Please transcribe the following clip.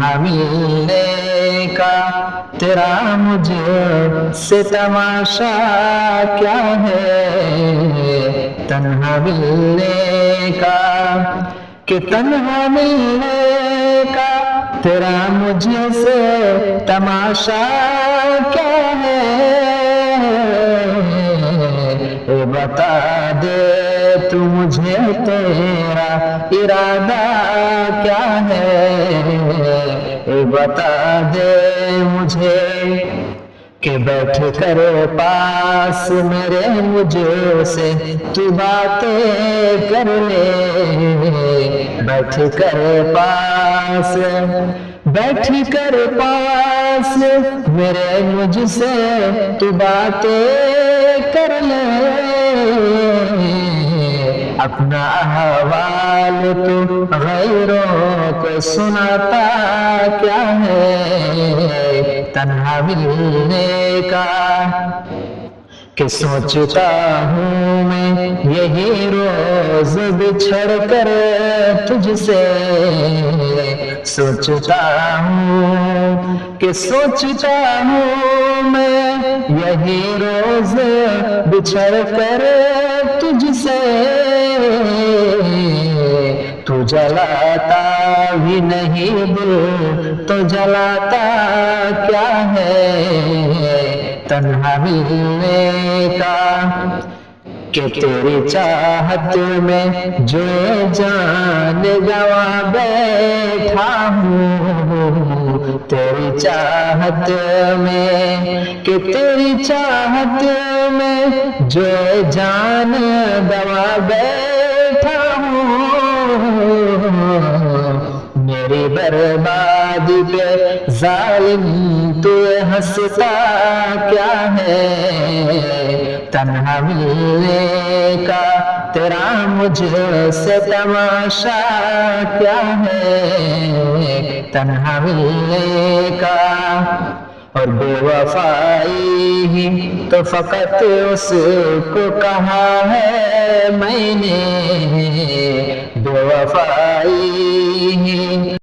तन्हा मिलने का तेरा मुझे से तमाशा क्या है। तन्हा मिलने का कि तन्हा मिलने का तेरा मुझे से तमाशा क्या है। ए बता दे तू मुझे तेरा इरादा क्या है। ए बता दे मुझे कि बैठ कर पास मेरे मुझसे तू बातें कर ले। बैठ कर पास मेरे मुझसे तू बातें कर ले। अपना अहवाल तू गैरों को सुनाता क्या है। तन्हा मिलने का कि सोचता हूँ मैं यही रोज बिछड़ कर तुझसे। सोचता हूँ मैं यही रोज बिछड़ कर तुझसे। तू जलाता भी नहीं दिल तो जलाता क्या है। तन्हा मिलने का कि तेरी चाहत में जो जान गवा बैठा हूँ। तेरी चाहत में कि तेरी चाहत में जो जान गवा बैठा हूँ। मेरी बर्बादी पे जालिम तू हंसता क्या है। तन्हा मिलने का तेरा मुझसे तमाशा क्या है। तन्हा मिलने का और बेवफाई ही तो फकत उसको कहा है मैंने। बेवफाई